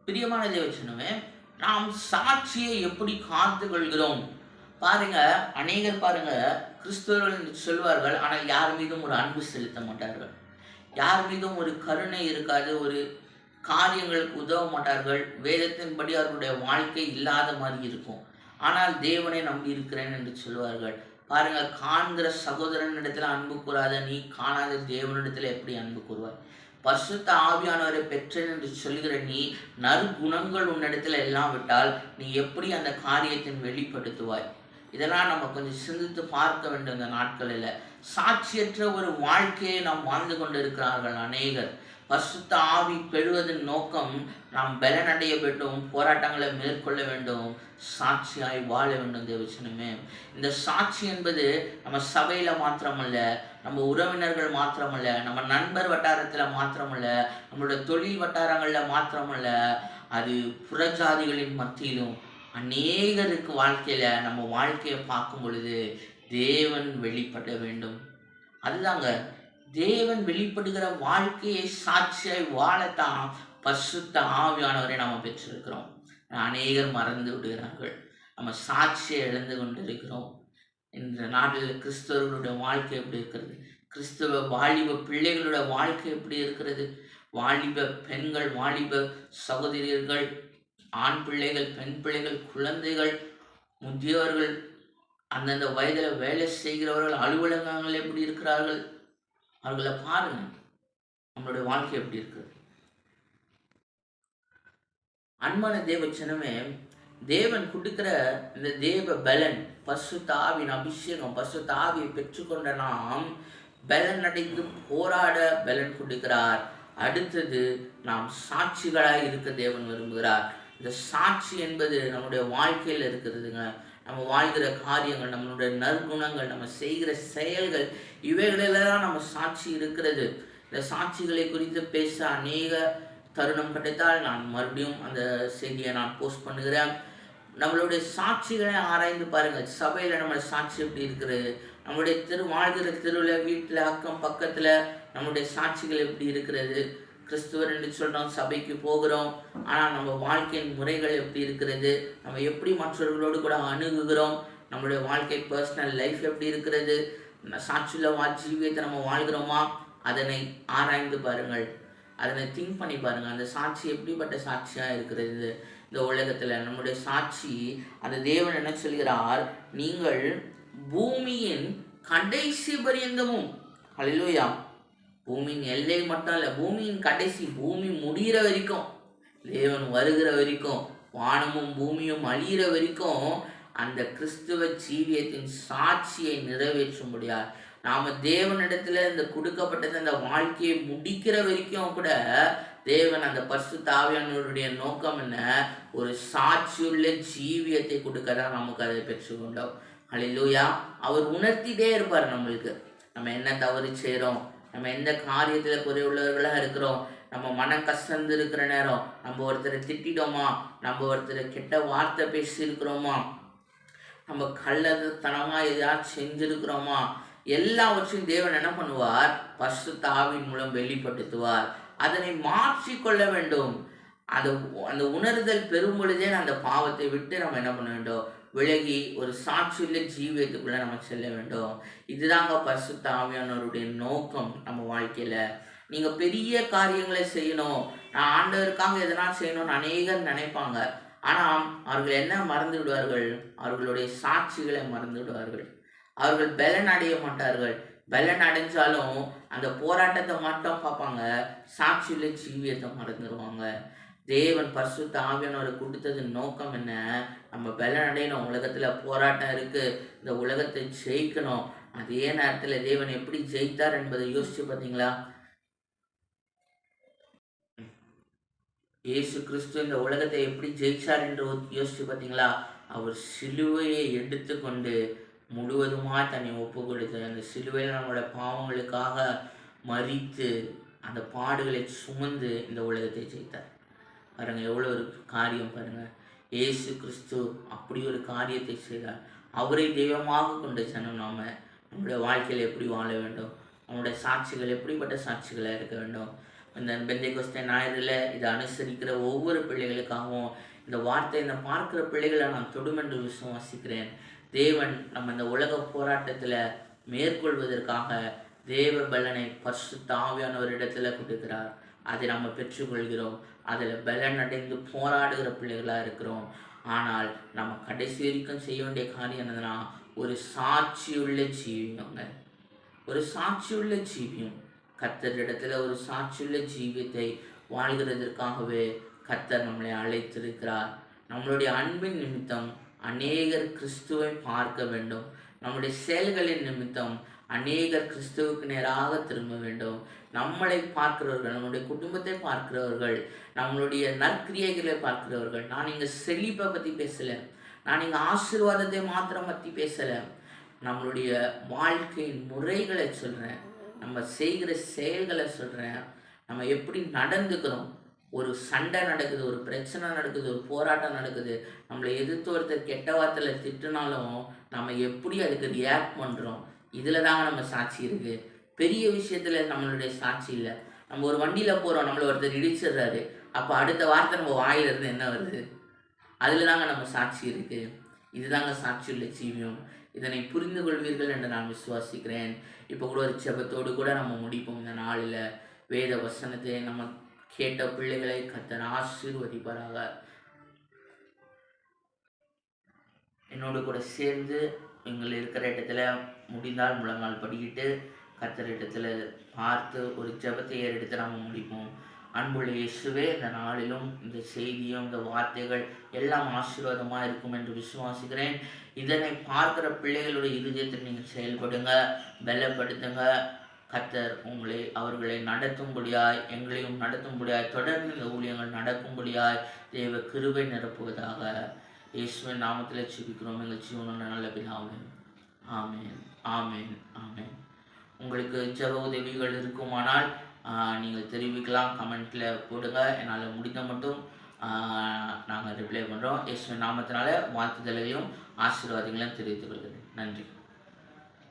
பிரியமான தேவச்சனமே, நாம் சாட்சியை எப்படி காத்து கொள்கிறோம்? பாருங்க, அநேகர் பாருங்க, கிறிஸ்தவர்கள் என்று சொல்வார்கள். ஆனால் யார் மீதும் ஒரு அன்பு செலுத்த மாட்டார்கள். யார் மீதும் ஒரு கருணை இருக்காது. ஒரு காரியங்களுக்கு உதவ மாட்டார்கள். வேதத்தின்படி அவர்களுடைய வாழ்க்கை இல்லாத மாதிரி இருக்கும். ஆனால் தேவனை நம்பி இருக்கிறேன் என்று சொல்வார்கள். பாருங்க, காண்கிற சகோதரனிடத்தில் அன்பு கூறாத நீ காணாத தேவனிடத்தில் எப்படி அன்பு கூறுவாய்? பரிசுத்த ஆவியானவரை பெற்றேன் என்று சொல்கிற நீ நற்குணங்கள் உன்னிடத்தில் எல்லாம் விட்டால் நீ எப்படி அந்த காரியத்தின் வெளிப்படுத்துவாய்? இதெல்லாம் நம்ம கொஞ்சம் சிந்தித்து பார்க்க வேண்டும். இந்த நாட்களில் சாட்சியற்ற ஒரு வாழ்க்கையை நாம் வாழ்ந்து கொண்டிருக்கிறார்கள் அநேகர். பரிசுத்த ஆவி பெறுவதன் நோக்கம் நாம் பலனடைய வேண்டும், போராட்டங்களை மேற்கொள்ள வேண்டும், சாட்சியாய் வாழ வேண்டும். தேவச்சனமே, இந்த சாட்சி என்பது நம்ம சபையில மாத்திரமல்ல, நம்ம உறவினர்கள் மாத்திரமல்ல, நம்ம நண்பர் வட்டாரத்தில் மாத்திரமல்ல, நம்மளுடைய தொழில் வட்டாரங்களில் மாத்திரமல்ல, அது புறஜாதிகளின் மத்தியிலும் அநேகருக்கு வாழ்க்கையில நம்ம வாழ்க்கையை பார்க்கும் பொழுது தேவன் வெளிப்பட வேண்டும். அதுதாங்க, தேவன் வெளிப்படுகிற வாழ்க்கையை சாட்சியாய் வாழத்தான் பரிசுத்த ஆவியானவரை நாம் பெற்றிருக்கிறோம். அநேகர் மறந்து விடுகிறார்கள். நம்ம சாட்சியை இழந்து கொண்டிருக்கிறோம். இந்த நாட்டில் கிறிஸ்தவர்களுடைய வாழ்க்கை எப்படி இருக்கிறது? கிறிஸ்தவ வாலிப பிள்ளைகளோட வாழ்க்கை எப்படி இருக்கிறது? வாலிப பெண்கள், வாலிப சகோதரியர்கள், ஆண் பிள்ளைகள், பெண் பிள்ளைகள், குழந்தைகள், முதியவர்கள், அந்தந்த வயதில் வேலை செய்கிறவர்கள், அலுவலகங்கள் எப்படி இருக்கிறார்கள்? அவர்களை பாருங்க. நம்மளுடைய வாழ்க்கை எப்படி இருக்கு? அன்பான தேவச்சனமே, தேவன் கொடுக்கிற இந்த தேவ பலன், பரிசுத்த ஆவியின் அபிஷேகம், பரிசுத்த ஆவியை பெற்றுக்கொண்ட நாம் பலன் அடைந்து போராட பலன் கொடுக்கிறார். அடுத்தது, நாம் சாட்சிகளாய் இருக்க தேவன் விரும்புகிறார். இந்த சாட்சி என்பது நம்முடைய வாழ்க்கையில் இருக்கிறதுங்க. நம்ம வாழ்கிற காரியங்கள், நம்மளுடைய நற்குணங்கள், நம்ம செய்கிற செயல்கள், இவைகளெல்லாம் நம்ம சாட்சி இருக்கிறது. இந்த சாட்சிகளை குறித்து பேச அநேக தருணம் கிடைத்தால் நான் மறுபடியும் அந்த செய்தியை நான் போஸ்ட் பண்ணுகிறேன். நம்மளுடைய சாட்சிகளை ஆராய்ந்து பாருங்கள். சபையில் நம்ம சாட்சி எப்படி இருக்கிறது? நம்மளுடைய வாழ்கிற தெருவில், வீட்டில், அக்கம் பக்கத்தில் நம்மளுடைய சாட்சிகள் எப்படி இருக்கிறது? கிறிஸ்துவர் என்று சொல்கிறோம், சபைக்கு போகிறோம், ஆனால் நம்ம வாழ்க்கையின் முறைகள் எப்படி இருக்கிறது? நம்ம எப்படி மற்றவர்களோடு கூட அணுகுகிறோம்? நம்மளுடைய வாழ்க்கை பர்சனல் லைஃப் எப்படி இருக்கிறது? சாட்சியுள்ள ஜீவியத்தை நம்ம வாழ்கிறோமா? அதனை ஆராய்ந்து பாருங்கள். அதனை திங்க் பண்ணி பாருங்கள். அந்த சாட்சி எப்படிப்பட்ட சாட்சியாக இருக்கிறது இந்த உலகத்தில்? நம்முடைய சாட்சி, அந்த தேவன் என்ன சொல்கிறார்? நீங்கள் பூமியின் கடைசி பரியந்தமும், ஹல்லேலூயா, பூமியின் எல்லை மட்டும் இல்லை, பூமியின் கடைசி, பூமி முடிகிற வரைக்கும், தேவன் வருகிற வரைக்கும், வானமும் பூமியும் அழிகிற வரைக்கும் அந்த கிறிஸ்துவ ஜீவியத்தின் சாட்சியை நிறைவேற்றும்படியார் நாம தேவனிடத்துல இந்த கொடுக்கப்பட்டது அந்த வாழ்க்கையை முடிக்கிற வரைக்கும் கூட தேவன் அந்த பரிசுத்த ஆவியானவருடைய நோக்கம் என்ன? ஒரு சாட்சியுள்ள ஜீவியத்தை கொடுக்கதான் நமக்கு அதை பெற்றுக்கொண்டோம். ஹல்லேலூயா. அவர் உணர்த்திட்டே இருப்பார் நம்மளுக்கு, நம்ம என்ன தவறு செய்கிறோம், நம்ம எந்த காரியத்தில் குறைவுள்ளவர்களாக இருக்கிறோம், நம்ம மன கஷ்டம் இருக்கிற நேரம், நம்ம ஒருத்தரை திட்டிட்டோமா, நம்ம ஒருத்தரை கெட்ட வார்த்தை பேசியிருக்கிறோமா, நம்ம கள்ளத்தனமாக எதாவது செஞ்சிருக்கிறோமா, எல்லாவற்றையும் தேவன் என்ன பண்ணுவார்? பரிசுத்த ஆவியின் மூலம் வெளிப்படுத்துவார். அதனை மாற்றிக்கொள்ள வேண்டும். அந்த உணர்தல் பெறும் பொழுதே அந்த பாவத்தை விட்டு நம்ம என்ன பண்ண வேண்டும்? விலகி ஒரு சாட்சியுள்ள ஜீவியத்துக்குள்ள நம்ம செல்ல வேண்டும். இதுதாங்க பரிசுத்த ஆவியானவருடைய நோக்கம் நம்ம வாழ்க்கையில. நீங்க பெரிய காரியங்களை செய்யணும், நான் ஆண்டவருக்காக எதனா செய்யணும்னு அநேகர் நினைப்பாங்க. ஆனால் அவர்கள் என்ன மறந்து விடுவார்கள்? அவர்களுடைய சாட்சிகளை மறந்து விடுவார்கள். அவர்கள் பலன் அடைய மாட்டார்கள். பலன் அடைஞ்சாலும் அந்த போராட்டத்தை மட்டும் பார்ப்பாங்க, சாட்சியுள்ள ஜீவியத்தை மறந்துடுவாங்க. தேவன் பரிசுத்த ஆவியானவரை கொடுத்தது நோக்கம் என்ன? நம்ம பலன் அடையணும். உலகத்தில் போராட்டம் இருக்கு, இந்த உலகத்தை ஜெயிக்கணும். அதே நேரத்தில் தேவன் எப்படி ஜெயித்தார் என்பதை யோசிச்சு பார்த்தீங்களா? இயேசு கிறிஸ்து இந்த உலகத்தை எப்படி ஜெயிச்சார் என்று யோசிச்சு பார்த்தீங்களா? அவர் சிலுவையை எடுத்துக்கொண்டு முழுவதுமாக தன்னை ஒப்பு கொடுத்து அந்த சிலுவையில் நம்மளோட பாவங்களுக்காக மரித்து அந்த பாடுகளை சுமந்து இந்த உலகத்தை ஜெயித்தார். பாருங்கள், எவ்வளோ ஒரு காரியம் பாருங்கள். இயேசு கிறிஸ்து அப்படி ஒரு காரியத்தை செய்தார். அவரை தெய்வமாக கொண்ட ஜனம் நம்மளுடைய வாழ்க்கையில் எப்படி வாழ வேண்டும், நம்முடைய சாட்சிகள் எப்படிப்பட்ட சாட்சிகளாக இருக்க வேண்டும். இந்த பெந்தைக்கோஸ்தே ஞாயிறில் இதை அனுசரிக்கிற ஒவ்வொரு பிள்ளைகளுக்காகவும் இந்த வார்த்தை இந்த பார்க்கிற பிள்ளைகளை நான் தொடுமென்று விசுவாசிக்கிறேன். தேவன் நம்ம இந்த உலக போராட்டத்தில் மேற்கொள்வதற்காக தேவ பலனை பரிசுத்த ஆவியானவரிடத்தில் கொடுக்கிறார். அதை நம்ம பெற்றுக்கொள்கிறோம். அதில் பலன் அடைந்து போராடுகிற பிள்ளைகளாக இருக்கிறோம். ஆனால் நம்ம கடைசி வரைக்கும் செய்ய வேண்டிய காரியம் என்னதுன்னா, ஒரு சாட்சியுள்ள ஜீவியங்க, ஒரு சாட்சியுள்ள ஜீவியம். கர்த்தரிடத்துல ஒரு சாட்சியுள்ள ஜீவியத்தை வாழ்கிறதற்காகவே கர்த்தர் நம்மளை அழைத்திருக்கிறார். நம்மளுடைய அன்பின் நிமித்தம் அநேகர் கிறிஸ்துவை பார்க்க வேண்டும். நம்முடைய செயல்களின் நிமித்தம் அநேகர் கிறிஸ்துவுக்கு நேராக திரும்ப வேண்டும். நம்மளை பார்க்கிறவர்கள், நம்மளுடைய குடும்பத்தை பார்க்கிறவர்கள், நம்மளுடைய நற்கிரியைகளை பார்க்கிறவர்கள். நான் இங்கே செழிப்பை பற்றி பேசலை, நான் இங்கே ஆசீர்வாதத்தை மாத்திரம் பற்றி பேசலை. நம்மளுடைய வாழ்க்கையின் முறைகளை சொல்கிறேன், நம்ம செய்கிற செயல்களை சொல்கிறேன். நம்ம எப்படி நடந்துக்கிறோம். ஒரு சண்டை நடக்குது, ஒரு பிரச்சனை நடக்குது, ஒரு போராட்டம் நடக்குது, நம்மளை எதிர்த்து ஒருத்தர் கெட்ட வார்த்தையில் திட்டுனாலும் நம்ம எப்படி அதுக்கு ரியாக்ட் பண்ணுறோம், இதில் தாங்க நம்ம சாட்சி இருக்குது. பெரிய விஷயத்தில் நம்மளுடைய சாட்சி இல்லை. நம்ம ஒரு வண்டியில் போகிறோம், நம்மளை ஒருத்தர் இடிச்சிடுறாரு, அப்போ அடுத்த வார்த்தை நம்ம வாயிலிருந்து என்ன வருது, அதில் தாங்க நம்ம சாட்சி இருக்குது. இதுதாங்க சாட்சியுள்ள ஜீவியம். இதனை புரிந்து கொள்வீர்கள் என்று நான் விசுவாசிக்கிறேன். இப்போ கூட ஒரு செபத்தோடு கூட நம்ம முடிப்போம். இந்த நாளில் வேத வசனத்தை நம்ம கேட்ட பிள்ளைகளை கர்த்தர் ஆசீர்வதிப்பாராக. என்னோடு கூட சேர்ந்து எங்கள் இருக்கிற இடத்துல முடிந்தால் முழங்கால் படிக்கிட்டு கர்த்தர் இடத்துல பார்த்து ஒரு ஜெபத்தை ஏறெடுத்து நம்ம முடிப்போம். அன்புள்ள இயேசுவே, இந்த நாளிலும் இந்த செய்தியும் இந்த வார்த்தைகள் எல்லாம் ஆசீர்வாதமாக இருக்கும் என்று விசுவாசிக்கிறேன். இதனை பார்க்கிற பிள்ளைகளுடைய இருதயத்தை நீங்கள் செயல்படுங்க, பலப்படுத்துங்க. கர்த்தர் அவர்களை நடத்தும்படியாய், எங்களையும் நடத்தும்படியாய், தொடர்ந்து இந்த ஊழியங்கள் நடக்கும்படியாய் தேவ கிருபை நிரப்புவதாக. இயேசுவின் நாமத்தில் ஜெபிக்கிறோம் எங்கள் ஜீவனுள்ள நல்ல பிதாவே. ஆமேன், ஆமேன், ஆமேன். உங்களுக்கு ஜெப உதவிகள் இருக்குமானால் நீங்கள் தெரிவிக்கலாம், கமெண்ட்டில் போடுங்க. என்னால் முடிந்த மட்டும் நாங்கள் ரிப்ளை பண்ணுறோம். இயேசுவின் நாமத்தினால வாழ்த்துதலையும் ஆசீர்வாதங்களையும் தெரிவித்துக் கொள்கிறேன். நன்றி.